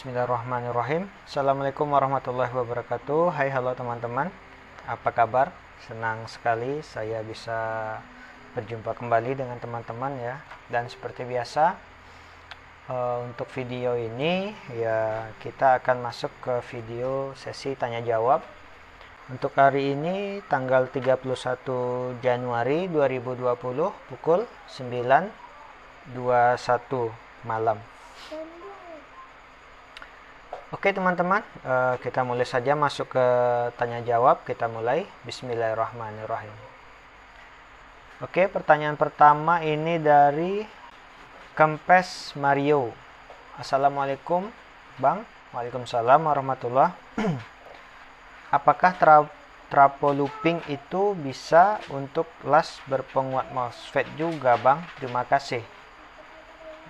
Bismillahirrahmanirrahim. Assalamualaikum warahmatullahi wabarakatuh. Hai, halo teman-teman. Apa kabar? Senang sekali saya bisa berjumpa kembali dengan teman-teman ya. Dan seperti biasa, untuk video ini ya kita akan masuk ke video sesi tanya jawab. Untuk hari ini tanggal 31 Januari 2020 pukul 9.21 malam. Oke teman-teman, kita mulai saja masuk ke tanya jawab. Kita mulai. Bismillahirrahmanirrahim. Oke, pertanyaan pertama ini dari Kempes Mario. Assalamualaikum Bang. Waalaikumsalam warahmatullah. Apakah trapo looping itu bisa untuk las berpenguat MOSFET juga Bang? Terima kasih.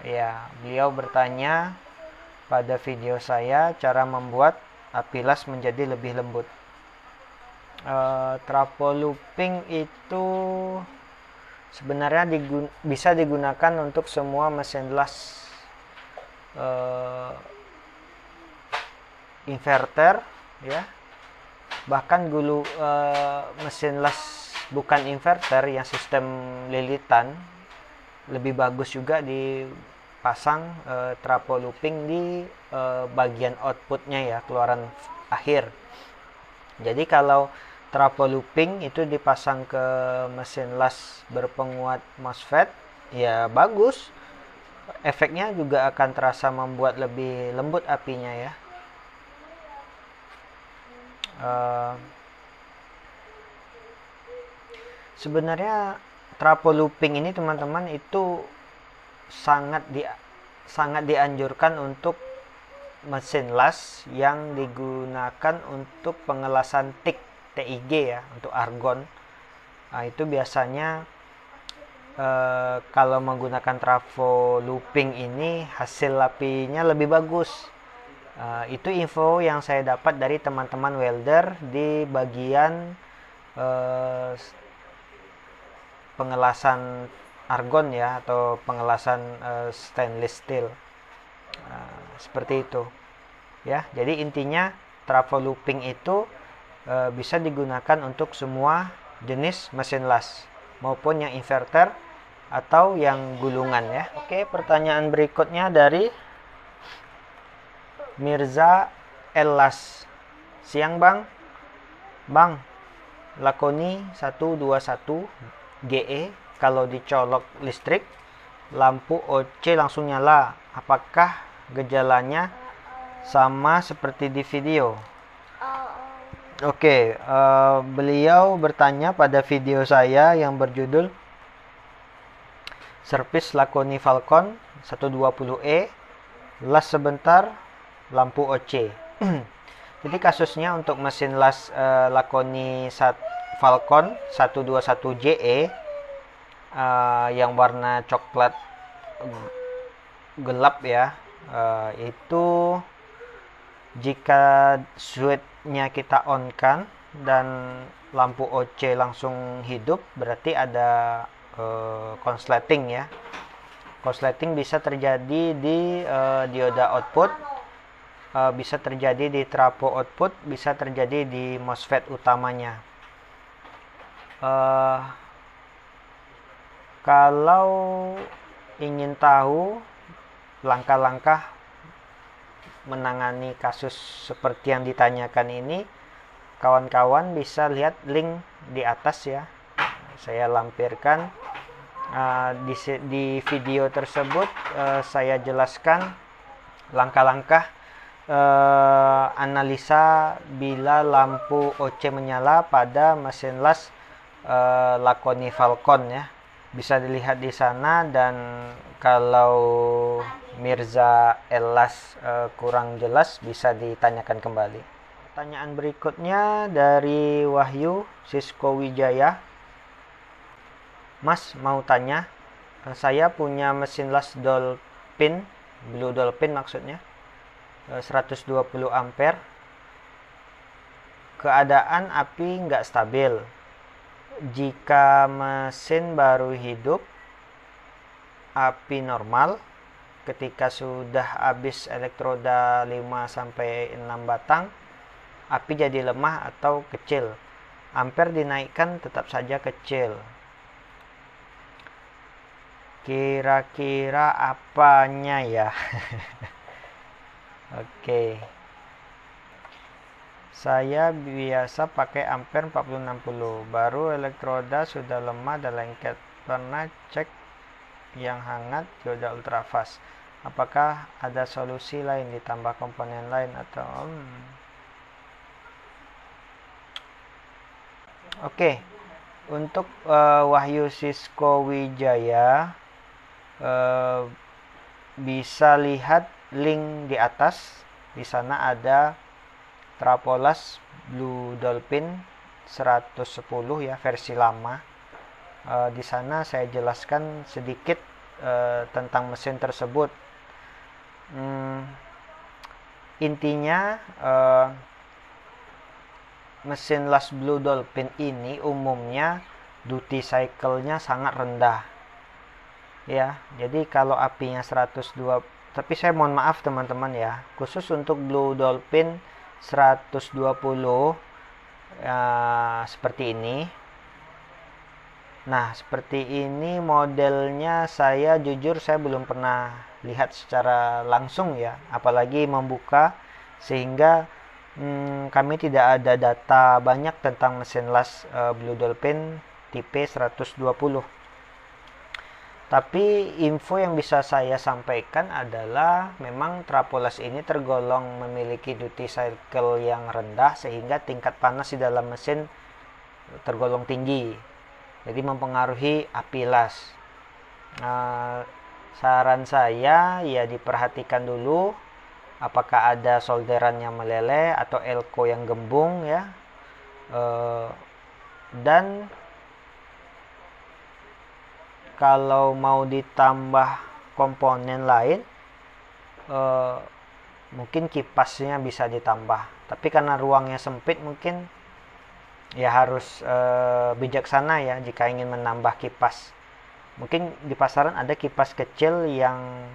Ya, beliau bertanya pada video saya cara membuat api las menjadi lebih lembut. Trapo looping itu sebenarnya bisa digunakan untuk semua mesin las inverter ya, bahkan mesin las bukan inverter yang sistem lilitan lebih bagus juga dipasang trapo looping di bagian outputnya ya, keluaran akhir. Jadi kalau trapo looping itu dipasang ke mesin las berpenguat MOSFET ya bagus, efeknya juga akan terasa membuat lebih lembut apinya ya. Sebenarnya trapo looping ini teman-teman itu sangat dianjurkan untuk mesin las yang digunakan untuk pengelasan TIG ya, untuk argon. Nah, itu biasanya kalau menggunakan trapo looping ini hasil apinya lebih bagus. Itu info yang saya dapat dari teman-teman welder di bagian pengelasan argon ya, atau pengelasan stainless steel. Seperti itu ya. Jadi intinya trapo looping itu bisa digunakan untuk semua jenis mesin las, maupun yang inverter atau yang gulungan ya. Oke, pertanyaan berikutnya dari Mirza Elas. Siang Bang. Bang, Lakoni 121 GE kalau dicolok listrik lampu OC langsung nyala. Apakah gejalanya sama seperti di video? Oke, beliau bertanya pada video saya yang berjudul Servis Lakoni Falcon 120E las sebentar lampu OC. Jadi kasusnya untuk mesin las Lakoni Falcon 121JE yang warna coklat gelap ya, itu jika switch-nya kita on-kan dan lampu OC langsung hidup, berarti ada konsleting ya. Konsleting bisa terjadi di dioda output, bisa terjadi di trapo output, bisa terjadi di MOSFET utamanya. Kalau ingin tahu langkah-langkah menangani kasus seperti yang ditanyakan ini, kawan-kawan bisa lihat link di atas ya. Saya lampirkan di video tersebut. Saya jelaskan langkah-langkah analisa bila lampu OC menyala pada mesin las Lakoni Falcon ya. Bisa dilihat di sana. Dan kalau Mirza Elas kurang jelas, bisa ditanyakan kembali. Pertanyaan berikutnya dari Wahyu Sisko Wijaya. Mas, mau tanya, saya punya mesin las Dolphin, Blue Dolphin maksudnya, 120 ampere. Keadaan api nggak stabil. Jika mesin baru hidup, api normal. ketika sudah habis elektroda 5-6 batang, api jadi lemah atau kecil. Ampere dinaikkan tetap saja kecil. Kira-kira apanya ya? Oke. Saya biasa pakai ampere 4060. Baru elektroda sudah lemah dan lengket. Pernah cek yang hangat dioda ultrafast. Apakah ada solusi lain ditambah komponen lain atau Oke. Untuk Wahyu Sisko Wijaya, bisa lihat link di atas. Di sana ada Trapolas Blue Dolphin 110 ya, versi lama. Di sana saya jelaskan sedikit tentang mesin tersebut. Intinya mesin las Blue Dolphin ini umumnya duty cycle-nya sangat rendah. Ya, jadi kalau apinya 102, tapi saya mohon maaf teman-teman ya, khusus untuk Blue Dolphin 120 seperti ini. Nah, seperti ini modelnya, saya jujur saya belum pernah lihat secara langsung ya, apalagi membuka, sehingga kami tidak ada data banyak tentang mesin las Blue Dolphin tipe 120. Tapi info yang bisa saya sampaikan adalah memang Trapolas ini tergolong memiliki duty cycle yang rendah, sehingga tingkat panas di dalam mesin tergolong tinggi. Jadi mempengaruhi api las. Saran saya ya diperhatikan dulu apakah ada solderan yang meleleh atau elko yang gembung ya. Dan kalau mau ditambah komponen lain, mungkin kipasnya bisa ditambah. Tapi karena ruangnya sempit, mungkin ya harus bijaksana ya jika ingin menambah kipas. Mungkin di pasaran ada kipas kecil yang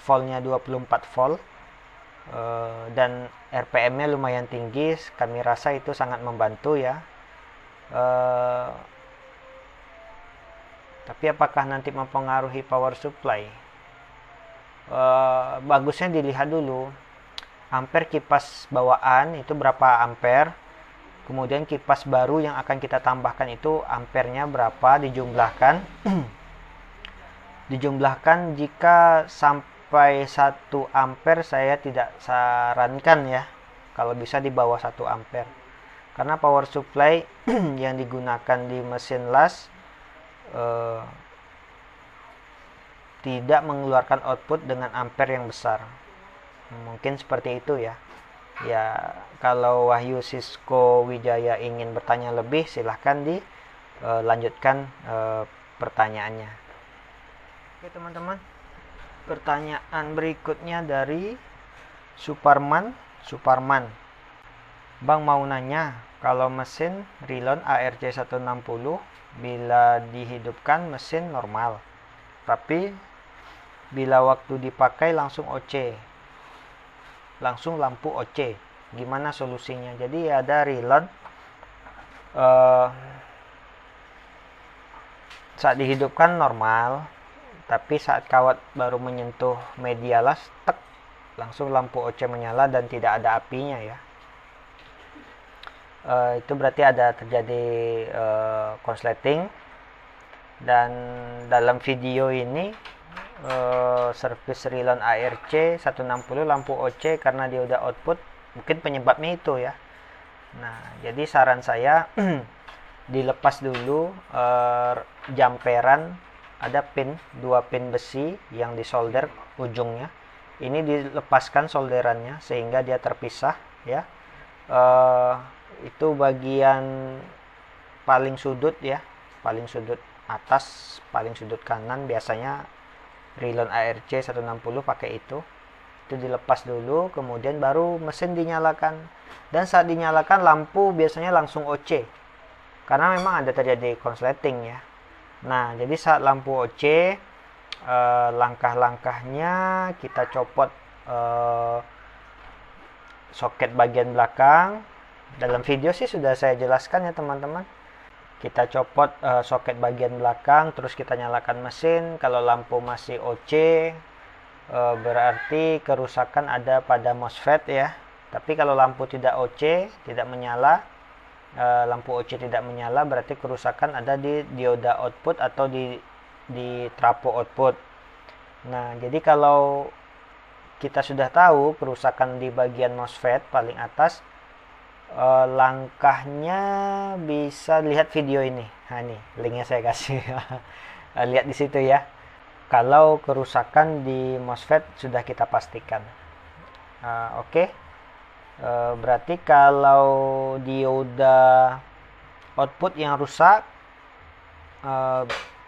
voltnya 24 volt dan RPM-nya lumayan tinggi. Kami rasa itu sangat membantu ya. Tapi apakah nanti mempengaruhi power supply? Bagusnya dilihat dulu ampere kipas bawaan itu berapa ampere, kemudian kipas baru yang akan kita tambahkan itu ampernya berapa, dijumlahkan. Dijumlahkan, jika sampai 1 ampere saya tidak sarankan ya, kalau bisa di bawah 1 ampere, karena power supply yang digunakan di mesin las tidak mengeluarkan output dengan ampere yang besar. Mungkin seperti itu ya. Ya, kalau Wahyu Sisko Wijaya ingin bertanya lebih, silahkan dilanjutkan pertanyaannya. Oke teman-teman, pertanyaan berikutnya dari Suparman. Bang mau nanya, kalau mesin Rilon ARC 160 bila dihidupkan mesin normal, tapi bila waktu dipakai langsung OC, langsung lampu OC, gimana solusinya? Jadi ada Rilon saat dihidupkan normal, tapi saat kawat baru menyentuh media las, tek, langsung lampu OC menyala dan tidak ada apinya ya. Itu berarti ada terjadi konsleting. Dan dalam video ini servis Rilon ARC 160 lampu OC karena dia udah output, mungkin penyebabnya itu ya. Nah, jadi saran saya dilepas dulu jamperan, ada pin, 2 pin besi yang disolder ujungnya. Ini dilepaskan solderannya sehingga dia terpisah ya. Itu bagian paling sudut ya, paling sudut atas, paling sudut kanan, biasanya Rilon ARC 160 pakai itu dilepas dulu, kemudian baru mesin dinyalakan. Dan saat dinyalakan lampu biasanya langsung OC karena memang ada terjadi konsleting ya. Nah, jadi saat lampu OC langkah-langkahnya kita copot soket bagian belakang. Dalam video sih sudah saya jelaskan ya teman-teman. Kita copot soket bagian belakang, terus kita nyalakan mesin. Kalau lampu masih OC, berarti kerusakan ada pada MOSFET ya. Tapi kalau lampu tidak OC, tidak menyala, lampu OC tidak menyala, berarti kerusakan ada di dioda output atau di trafo output. Nah, jadi kalau kita sudah tahu kerusakan di bagian MOSFET paling atas, langkahnya bisa lihat video ini. Nah, ini linknya saya kasih. Lihat di situ ya. Kalau kerusakan di MOSFET sudah kita pastikan. Oke. Berarti kalau dioda output yang rusak,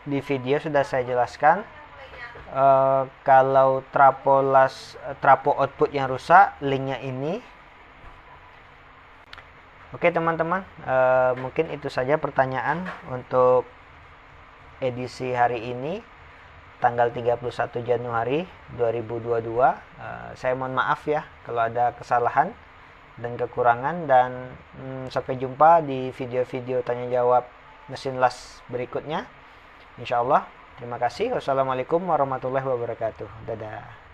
di video sudah saya jelaskan. Kalau trafo output yang rusak, linknya ini. Oke teman-teman, mungkin itu saja pertanyaan untuk edisi hari ini, tanggal 31 Januari 2022. Saya mohon maaf ya kalau ada kesalahan dan kekurangan, dan sampai jumpa di video-video tanya jawab mesin las berikutnya. Insya Allah. Terima kasih. Wassalamualaikum warahmatullahi wabarakatuh. Dadah.